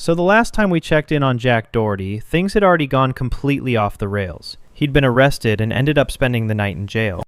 So the last time we checked in on Jack Doherty, things had already gone completely off the rails. He'd been arrested and ended up spending the night in jail.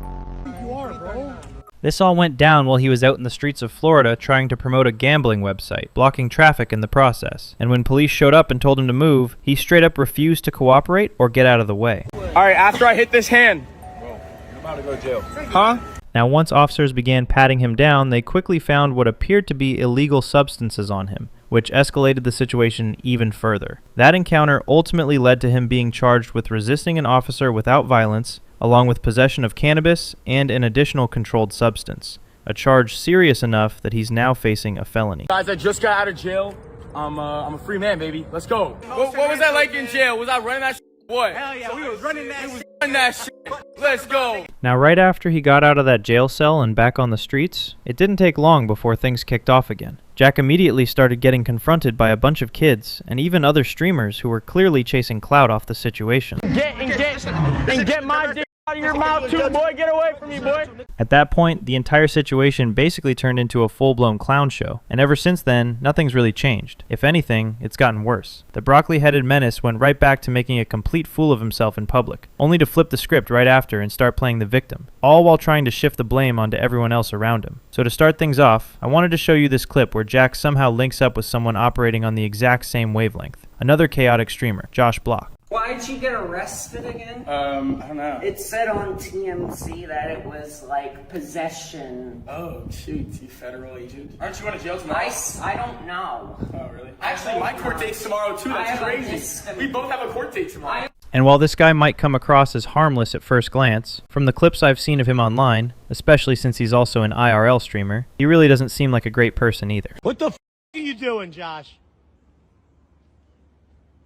This all went down while he was out in the streets of Florida trying to promote a gambling website, blocking traffic in the process. And when police showed up and told him to move, he straight up refused to cooperate or get out of the way. Alright, after I hit this hand. Bro, you're about to go to jail. Huh? Now, once officers began patting him down, they quickly found what appeared to be illegal substances on him, which escalated the situation even further. That encounter ultimately led to him being charged with resisting an officer without violence, along with possession of cannabis and an additional controlled substance, a charge serious enough that he's now facing a felony. Guys, I just got out of jail. I'm a free man, baby. Let's go. What was that like in jail? Was I running that shit? What? Hell yeah, we was running that shit. That shit. Let's go. Now, right after he got out of that jail cell and back on the streets, it didn't take long before things kicked off again. Jack immediately started getting confronted by a bunch of kids and even other streamers who were clearly chasing clout off the situation. Get my dick out of your mouth too, boy. Get away from me, boy. At that point, the entire situation basically turned into a full-blown clown show, and ever since then, nothing's really changed. If anything, it's gotten worse. The broccoli-headed menace went right back to making a complete fool of himself in public, only to flip the script right after and start playing the victim, all while trying to shift the blame onto everyone else around him. So to start things off, I wanted to show you this clip where Jack somehow links up with someone operating on the exact same wavelength, another chaotic streamer, Josh Block. Why'd you get arrested again? I don't know. It said on TMZ that it was like possession. Oh, shoot, you federal agent. Aren't you going to jail tomorrow? I don't know. Oh, really? Actually, my court date's tomorrow, too. That's crazy. We both have a court date tomorrow. And while this guy might come across as harmless at first glance, from the clips I've seen of him online, especially since he's also an IRL streamer, he really doesn't seem like a great person either. What the f are you doing, Josh?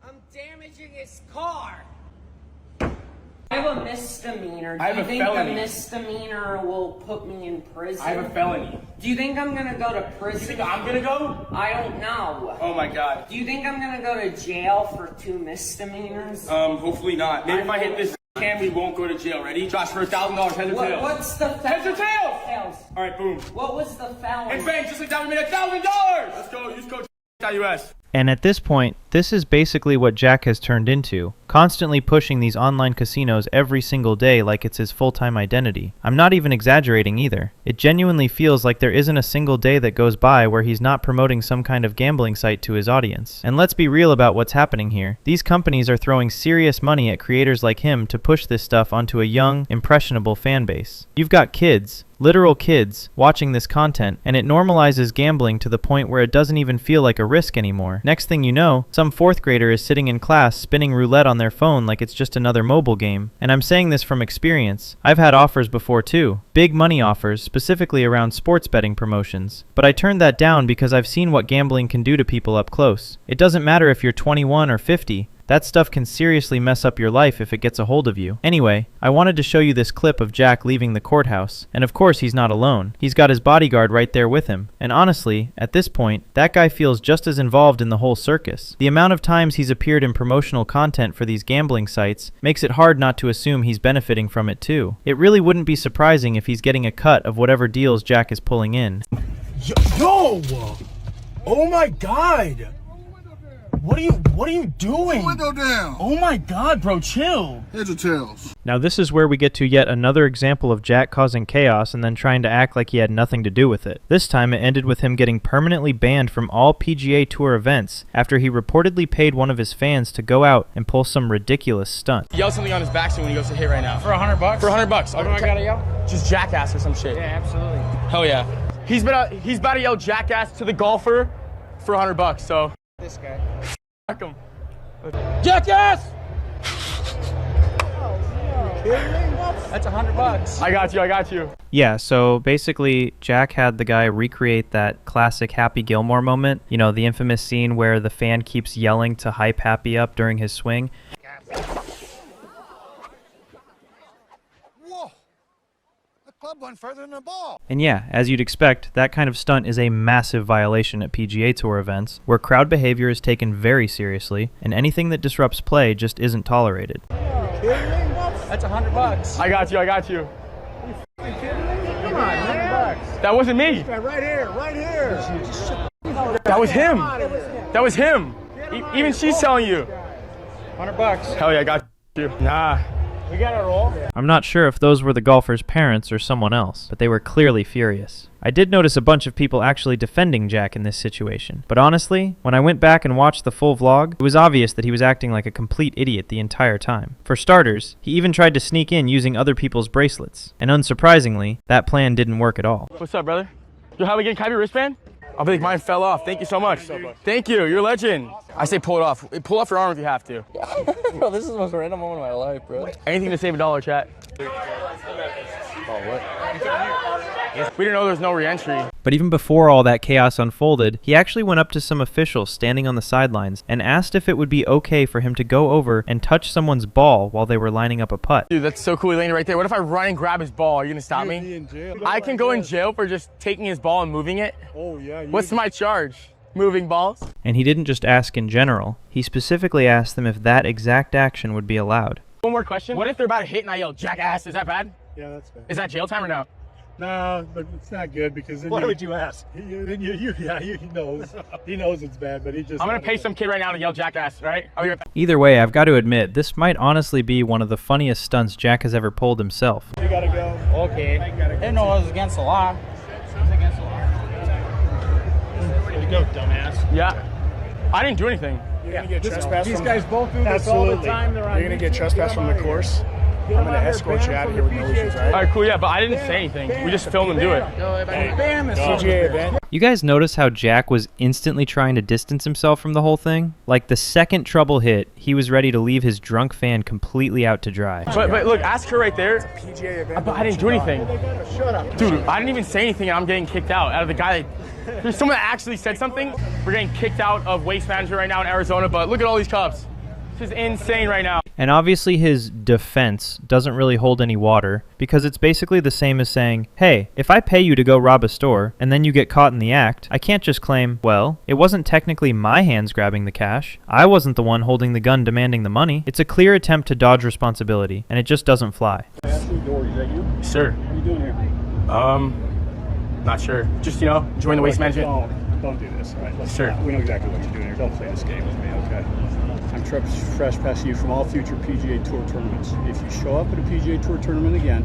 I'm damaging his car. I have a misdemeanor. I have a felony. Do you think the misdemeanor will put me in prison? I have a felony. Do you think I'm gonna go to prison? You think I'm gonna go? I don't know. Oh my god. Do you think I'm gonna go to jail for 2 misdemeanors? Hopefully not. Maybe if I hit this can, we won't go to jail. Ready? Josh, for $1,000, heads or tails? What's the heads or tails? Alright, boom. What was the felony? And bang, just like that, we made $1,000! Let's go, use code US. And at this point, this is basically what Jack has turned into, constantly pushing these online casinos every single day like it's his full-time identity. I'm not even exaggerating either. It genuinely feels like there isn't a single day that goes by where he's not promoting some kind of gambling site to his audience. And let's be real about what's happening here. These companies are throwing serious money at creators like him to push this stuff onto a young, impressionable fan base. You've got kids, literal kids, watching this content, and it normalizes gambling to the point where it doesn't even feel like a risk anymore. Next thing you know, some 4th grader is sitting in class spinning roulette on their phone like it's just another mobile game. And I'm saying this from experience. I've had offers before too. Big money offers, specifically around sports betting promotions. But I turned that down because I've seen what gambling can do to people up close. It doesn't matter if you're 21 or 50. That stuff can seriously mess up your life if it gets a hold of you. Anyway, I wanted to show you this clip of Jack leaving the courthouse. And of course he's not alone. He's got his bodyguard right there with him. And honestly, at this point, that guy feels just as involved in the whole circus. The amount of times he's appeared in promotional content for these gambling sites makes it hard not to assume he's benefiting from it too. It really wouldn't be surprising if he's getting a cut of whatever deals Jack is pulling in. Yo! Oh my god! What are you doing? Window down. Oh my god, bro, chill. Heads or tails? Now this is where we get to yet another example of Jack causing chaos and then trying to act like he had nothing to do with it. This time it ended with him getting permanently banned from all PGA Tour events after he reportedly paid one of his fans to go out and pull some ridiculous stunt. Yell something on his backswing when he goes to hit right now. For $100? For $100. What do I gotta yell? Just jackass or some shit. Yeah, absolutely. Hell yeah. He's about to yell jackass to the golfer for $100, so. This guy. Fuck him. Jackass! That's $100. I got you. Yeah, so basically Jack had the guy recreate that classic Happy Gilmore moment. You know, the infamous scene where the fan keeps yelling to hype Happy up during his swing. Club went further than the ball. And yeah, as you'd expect, that kind of stunt is a massive violation at PGA Tour events, where crowd behavior is taken very seriously, and anything that disrupts play just isn't tolerated. That's $100. I got you. Come on, man. That wasn't me. Right here. That was him. That was him. Yeah, Even she's telling you. $100. Hell yeah, I got you. Nah. We got a roll. I'm not sure if those were the golfer's parents or someone else, but they were clearly furious. I did notice a bunch of people actually defending Jack in this situation, but honestly, when I went back and watched the full vlog, it was obvious that he was acting like a complete idiot the entire time. For starters, he even tried to sneak in using other people's bracelets, and unsurprisingly, that plan didn't work at all. What's up, brother? Yo, how we getting? Can I have your wristband? I'll be like, mine fell off. Thank you so much. Thank you. You're a legend. I say pull it off. Pull off your arm if you have to. Bro, this is the most random moment of my life, bro. Anything to save $1, chat. We didn't know there was no re-entry. But even before all that chaos unfolded, he actually went up to some officials standing on the sidelines and asked if it would be okay for him to go over and touch someone's ball while they were lining up a putt. Dude, that's so cool. He laying right there. What if I run and grab his ball? Are you gonna stop me? In jail. I can go in jail for just taking his ball and moving it. Oh yeah. What's my charge? Moving balls? And he didn't just ask in general, he specifically asked them if that exact action would be allowed. One more question. What if they're about to hit and I yell, jackass? Is that bad? Yeah, that's bad. Is that jail time or no? No, but it's not good because then Why would you ask? He knows. He knows it's bad, but he just. I'm gonna pay some kid right now to yell jackass, right? I'll be right back. Either way, I've got to admit, this might honestly be one of the funniest stunts Jack has ever pulled himself. You gotta go. Okay. Didn't know it was against the law. It's against the law. Way to go, dumbass. Yeah. I didn't do anything. You're gonna get trespassed. These from guys both do this all the time. They're on You're gonna get trespassed from the course. I'm gonna escort you out of here with no issues, All right? right, cool, yeah, but I didn't say anything. We just filmed him do it. PGA event. You guys notice how Jack was instantly trying to distance himself from the whole thing? Like the second trouble hit, he was ready to leave his drunk fan completely out to dry. But look, ask her right there. PGA event. But I didn't do anything. Shut up. Dude, I didn't even say anything and I'm getting kicked out of the guy that, there's someone that actually said something. We're getting kicked out of Waste Management right now in Arizona, but look at all these cops. This is insane right now. And obviously his defense doesn't really hold any water, because it's basically the same as saying, hey, if I pay you to go rob a store, and then you get caught in the act, I can't just claim, well, it wasn't technically my hands grabbing the cash. I wasn't the one holding the gun demanding the money. It's a clear attempt to dodge responsibility, and it just doesn't fly. Ashley Doherty, is that you? Sir, What are you doing here? not sure. Just, join the Waste Management. Don't do this, all right? Let's Sure. not- We know exactly what you're doing here. Don't play this game with me, okay? I'm trespassing you from all future PGA Tour tournaments. If you show up at a PGA Tour tournament again,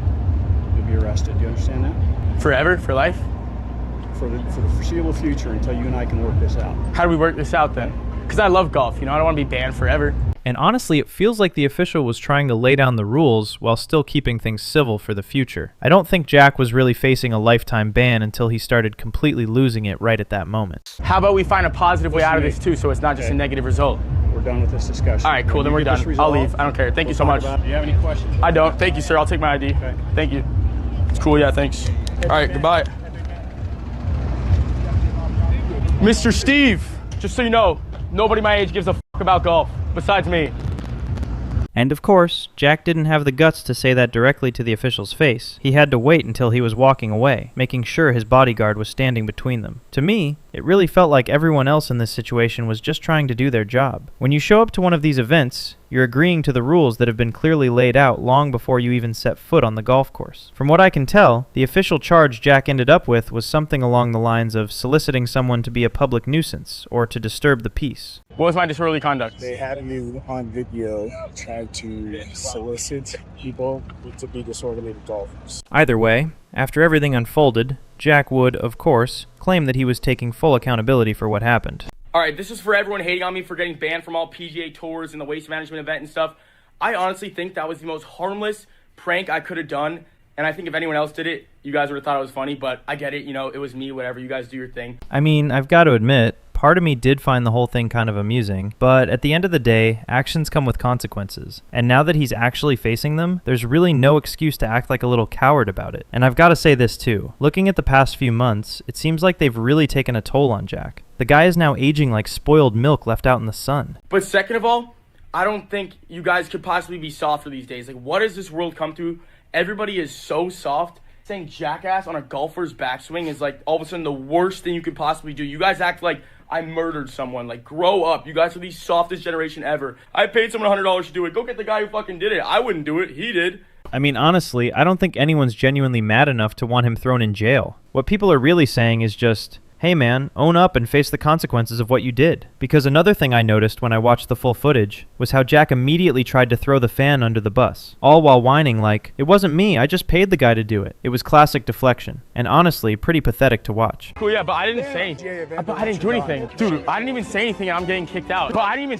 you'll be arrested. Do you understand that? Forever? For life? For the foreseeable future, until you and I can work this out. How do we work this out then? Because I love golf, I don't want to be banned forever. And honestly, it feels like the official was trying to lay down the rules while still keeping things civil for the future. I don't think Jack was really facing a lifetime ban until he started completely losing it right at that moment. How about we find a positive way out of this too, so it's not just a Okay. negative result? We're done with this discussion. All right, cool, then When we're you get done. this I'll resolved, leave. I don't care. Thank you so we'll much. talk about it. Do you have any questions? I don't. Thank you, sir. I'll take my ID. Okay. Thank you. It's cool, yeah, thanks. All right, goodbye. Mr. Steve, just so you know, nobody my age gives a about golf, besides me. And of course, Jack didn't have the guts to say that directly to the official's face. He had to wait until he was walking away, making sure his bodyguard was standing between them. To me, it really felt like everyone else in this situation was just trying to do their job. When you show up to one of these events, you're agreeing to the rules that have been clearly laid out long before you even set foot on the golf course. From what I can tell, the official charge Jack ended up with was something along the lines of soliciting someone to be a public nuisance or to disturb the peace. What was my disorderly conduct? They have you on video trying to solicit people to be disorderly golfers. Either way, after everything unfolded, Jack would, of course, claim that he was taking full accountability for what happened. All right, this is for everyone hating on me for getting banned from all PGA tours and the Waste Management event and stuff. I honestly think that was the most harmless prank I could have done. And I think if anyone else did it, you guys would have thought it was funny, but I get it, it was me, whatever, you guys do your thing. I mean, I've got to admit, part of me did find the whole thing kind of amusing, but at the end of the day, actions come with consequences. And now that he's actually facing them, there's really no excuse to act like a little coward about it. And I've got to say this too. Looking at the past few months, it seems like they've really taken a toll on Jack. The guy is now aging like spoiled milk left out in the sun. But second of all, I don't think you guys could possibly be softer these days. Like, what has this world come to? Everybody is so soft. Saying jackass on a golfer's backswing is like all of a sudden the worst thing you could possibly do. You guys act like I murdered someone. Like, grow up. You guys are the softest generation ever. I paid someone $100 to do it. Go get the guy who fucking did it. I wouldn't do it. He did. I mean, honestly, I don't think anyone's genuinely mad enough to want him thrown in jail. What people are really saying is just, hey man, own up and face the consequences of what you did. Because another thing I noticed when I watched the full footage was how Jack immediately tried to throw the fan under the bus, all while whining like, it wasn't me, I just paid the guy to do it. It was classic deflection, and honestly, pretty pathetic to watch. Cool, yeah, but I didn't say, but I didn't do anything. Dude, I didn't even say anything and I'm getting kicked out. But I didn't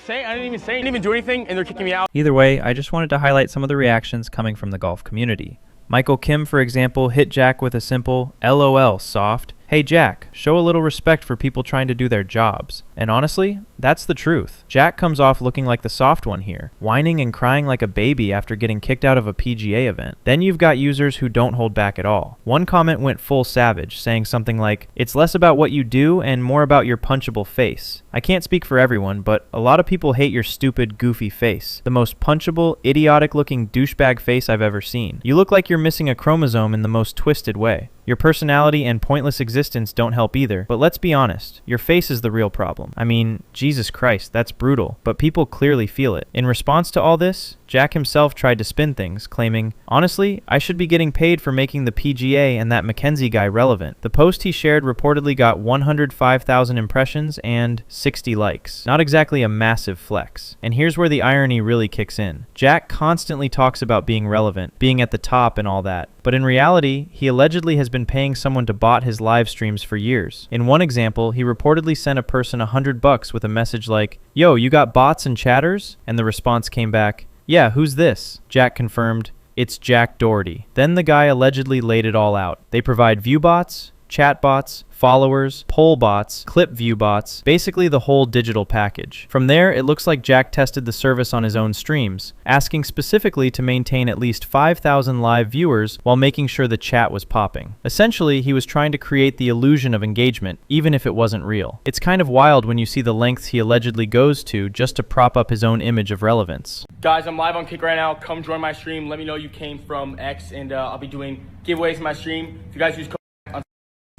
even do anything and they're kicking me out. Either way, I just wanted to highlight some of the reactions coming from the golf community. Michael Kim, for example, hit Jack with a simple, LOL, soft. Hey Jack, show a little respect for people trying to do their jobs. And honestly, that's the truth. Jack comes off looking like the soft one here, whining and crying like a baby after getting kicked out of a PGA event. Then you've got users who don't hold back at all. One comment went full savage, saying something like, it's less about what you do and more about your punchable face. I can't speak for everyone, but a lot of people hate your stupid, goofy face. The most punchable, idiotic-looking douchebag face I've ever seen. You look like you're missing a chromosome in the most twisted way. Your personality and pointless existence don't help either, but let's be honest, your face is the real problem. I mean, Jesus Christ, that's brutal, but people clearly feel it. In response to all this, Jack himself tried to spin things, claiming, honestly, I should be getting paid for making the PGA and that McKenzie guy relevant. The post he shared reportedly got 105,000 impressions and 60 likes. Not exactly a massive flex. And here's where the irony really kicks in. Jack constantly talks about being relevant, being at the top and all that, but in reality, he allegedly has been paying someone to bot his live streams for years. In one example, he reportedly sent a person $100 with a message like, yo, you got bots and chatters? And the response came back, yeah, who's this? Jack confirmed, it's Jack Doherty. Then the guy allegedly laid it all out. They provide view bots, chat bots, followers, poll bots, clip view bots, basically the whole digital package. From there, it looks like Jack tested the service on his own streams, asking specifically to maintain at least 5,000 live viewers while making sure the chat was popping. Essentially, he was trying to create the illusion of engagement, even if it wasn't real. It's kind of wild when you see the lengths he allegedly goes to just to prop up his own image of relevance. Guys, I'm live on Kick right now. Come join my stream. Let me know you came from X, and I'll be doing giveaways in my stream. If you guys use code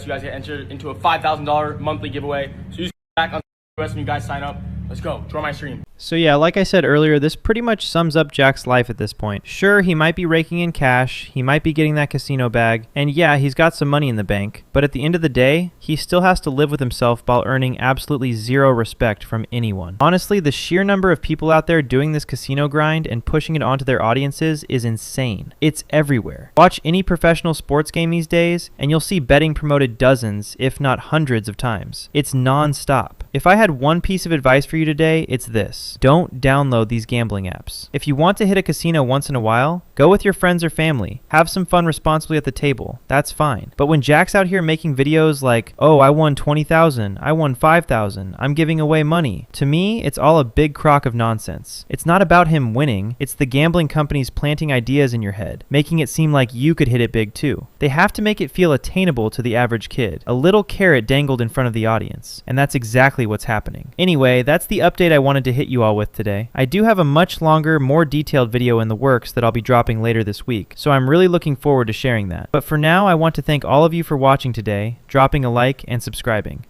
you guys get entered into a $5,000 monthly giveaway. So use back on the rest of you guys sign up. Let's go. Join my stream. So yeah, like I said earlier, this pretty much sums up Jack's life at this point. Sure, he might be raking in cash, he might be getting that casino bag, and yeah, he's got some money in the bank, but at the end of the day, he still has to live with himself while earning absolutely zero respect from anyone. Honestly, the sheer number of people out there doing this casino grind and pushing it onto their audiences is insane. It's everywhere. Watch any professional sports game these days, and you'll see betting promoted dozens, if not hundreds of times. It's non-stop. If I had one piece of advice for you today, it's this. Don't download these gambling apps. If you want to hit a casino once in a while, go with your friends or family. Have some fun responsibly at the table. That's fine. But when Jack's out here making videos like, oh, I won 20,000, I won 5,000, I'm giving away money, to me, it's all a big crock of nonsense. It's not about him winning, it's the gambling companies planting ideas in your head, making it seem like you could hit it big too. They have to make it feel attainable to the average kid. A little carrot dangled in front of the audience. And that's exactly what's happening. Anyway, that's the update I wanted to hit you all with today. I do have a much longer, more detailed video in the works that I'll be dropping later this week, so I'm really looking forward to sharing that. But for now, I want to thank all of you for watching today, dropping a like, and subscribing.